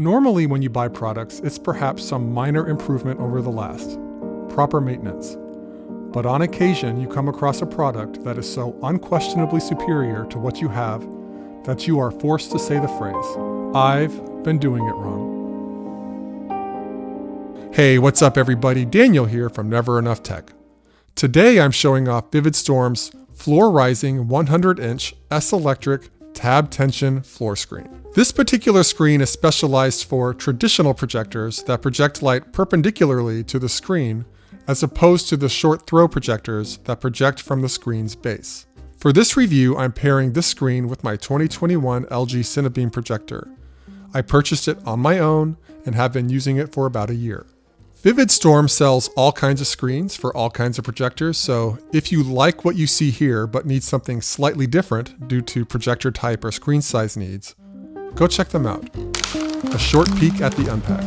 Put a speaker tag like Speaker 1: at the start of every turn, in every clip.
Speaker 1: Normally when you buy products, it's perhaps some minor improvement over the last, proper maintenance. But on occasion, you come across a product that is so unquestionably superior to what you have that you are forced to say the phrase, "I've been doing it wrong." Hey, what's up everybody? Daniel here from Never Enough Tech. Today I'm showing off vividstorm's floor-rising 100-inch S-Electric tab tension floor screen. This particular screen is specialized for traditional projectors that project light perpendicularly to the screen as opposed to the short throw projectors that project from the screen's base. For this review, I'm pairing this screen with my 2021 LG CineBeam projector. I purchased it on my own and have been using it for about a year. vividstorm sells all kinds of screens for all kinds of projectors, so if you like what you see here but need something slightly different due to projector type or screen size needs, go check them out. A short peek at the unpack.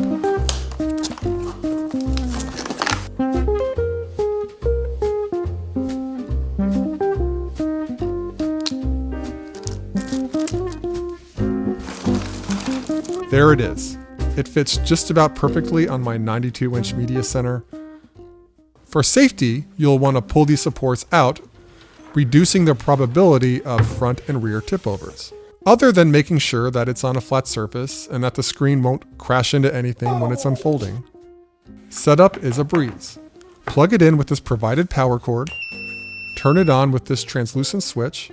Speaker 1: There it is. It fits just about perfectly on my 92-inch media center. For safety, you'll want to pull these supports out, reducing the probability of front and rear tipovers. Other than making sure that it's on a flat surface and that the screen won't crash into anything when it's unfolding, setup is a breeze. Plug it in with this provided power cord, turn it on with this translucent switch.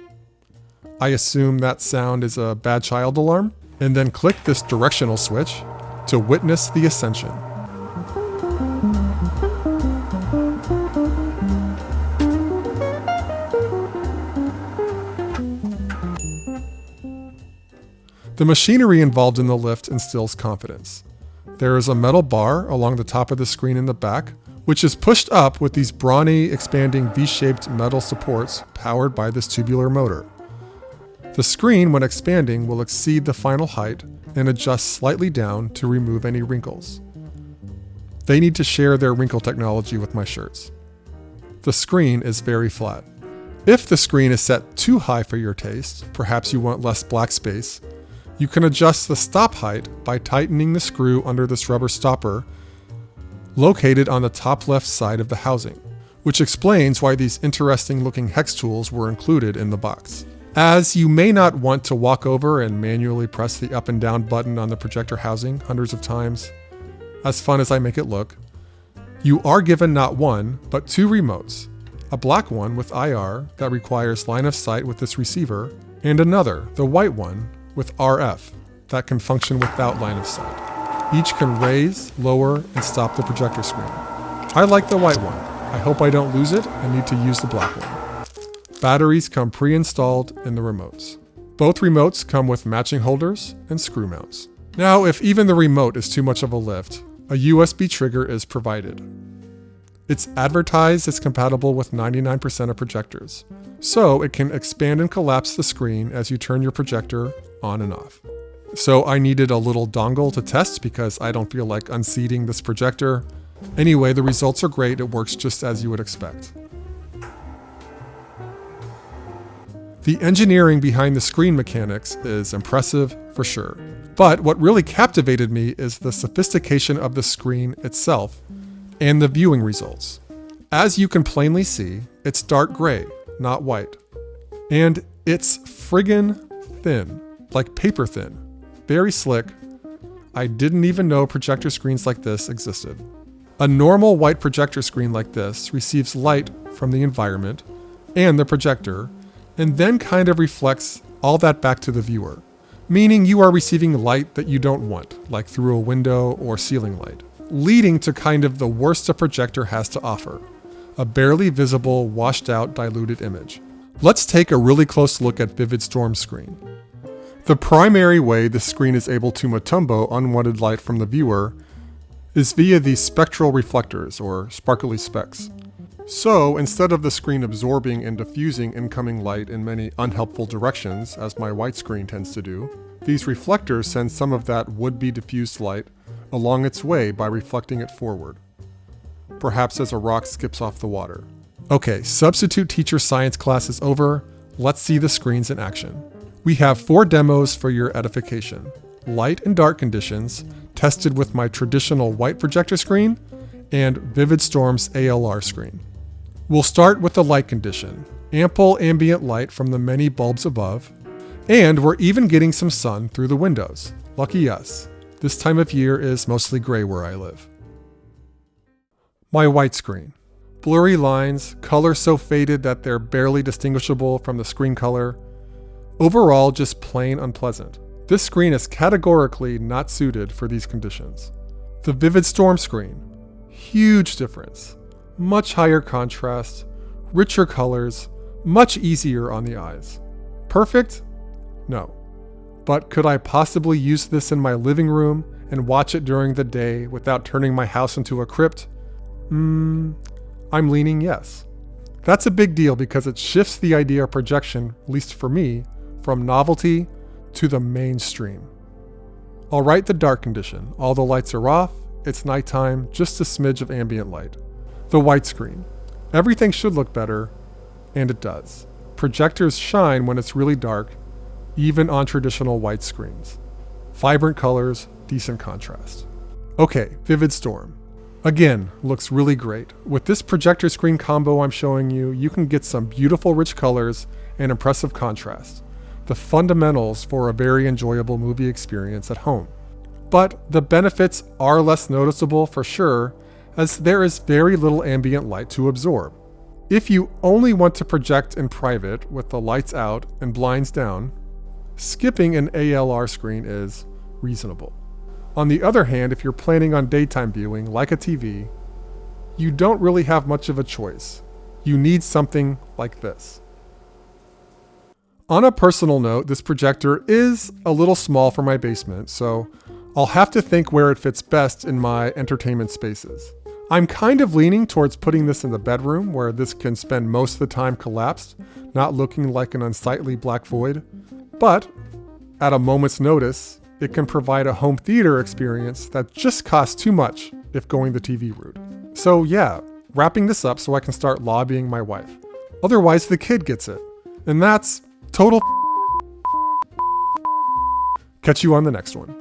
Speaker 1: I assume that sound is a bad child alarm, and then click this directional switch to witness the ascension. The machinery involved in the lift instills confidence. There is a metal bar along the top of the screen in the back, which is pushed up with these brawny, expanding V-shaped metal supports powered by this tubular motor. The screen, when expanding, will exceed the final height and adjust slightly down to remove any wrinkles. They need to share their wrinkle technology with my shirts. The screen is very flat. If the screen is set too high for your taste, perhaps you want less black space, you can adjust the stop height by tightening the screw under this rubber stopper located on the top left side of the housing, which explains why these interesting looking hex tools were included in the box. As you may not want to walk over and manually press the up and down button on the projector housing hundreds of times, as fun as I make it look, you are given not one, but two remotes, a black one with IR that requires line of sight with this receiver, and another, the white one, with RF that can function without line of sight. Each can raise, lower, and stop the projector screen. I like the white one. I hope I don't lose it and need to use the black one. Batteries come pre-installed in the remotes. Both remotes come with matching holders and screw mounts. Now, if even the remote is too much of a lift, a USB trigger is provided. It's advertised as compatible with 99% of projectors, so it can expand and collapse the screen as you turn your projector on and off. So I needed a little dongle to test because I don't feel like unseating this projector. Anyway, the results are great. It works just as you would expect. The engineering behind the screen mechanics is impressive for sure. But what really captivated me is the sophistication of the screen itself and the viewing results. As you can plainly see, it's dark gray, not white. And it's friggin' thin, like paper thin. Very slick. I didn't even know projector screens like this existed. A normal white projector screen like this receives light from the environment and the projector, and then kind of reflects all that back to the viewer, meaning you are receiving light that you don't want, like through a window or ceiling light, leading to kind of the worst a projector has to offer, a barely visible, washed out, diluted image. Let's take a really close look at vividstorm's screen. The primary way the screen is able to motumbo unwanted light from the viewer is via these spectral reflectors, or sparkly specks. So instead of the screen absorbing and diffusing incoming light in many unhelpful directions, as my white screen tends to do, these reflectors send some of that would-be diffused light along its way by reflecting it forward, perhaps as a rock skips off the water. Okay, substitute teacher science class is over. Let's see the screens in action. We have 4 demos for your edification. light and dark conditions, tested with my traditional white projector screen and vividstorm's ALR screen. We'll start with the light condition. Ample ambient light from the many bulbs above, and we're even getting some sun through the windows. Lucky us. This time of year is mostly gray where I live. My white screen. Blurry lines, colors so faded that they're barely distinguishable from the screen color. Overall, just plain unpleasant. This screen is categorically not suited for these conditions. The vividstorm screen. Huge difference. Much higher contrast, richer colors, much easier on the eyes. Perfect? No. But could I possibly use this in my living room and watch it during the day without turning my house into a crypt? I'm leaning yes. That's a big deal because it shifts the idea of projection, at least for me, from novelty to the mainstream. I'll write the dark condition. All the lights are off, it's nighttime, just a smidge of ambient light. The white screen. Everything should look better, and it does. Projectors shine when it's really dark, even on traditional white screens. Vibrant colors, decent contrast. Okay, vividstorm. Again, looks really great. With this projector screen combo I'm showing you, you can get some beautiful rich colors and impressive contrast. The fundamentals for a very enjoyable movie experience at home. But the benefits are less noticeable for sure, as there is very little ambient light to absorb. If you only want to project in private with the lights out and blinds down, skipping an ALR screen is reasonable. On the other hand, if you're planning on daytime viewing, like a TV, you don't really have much of a choice. You need something like this. On a personal note, this projector is a little small for my basement, so I'll have to think where it fits best in my entertainment spaces. I'm kind of leaning towards putting this in the bedroom, where this can spend most of the time collapsed, not looking like an unsightly black void. But at a moment's notice, it can provide a home theater experience that just costs too much if going the TV route. So yeah, wrapping this up so I can start lobbying my wife. Otherwise the kid gets it. And that's total. Catch you on the next one.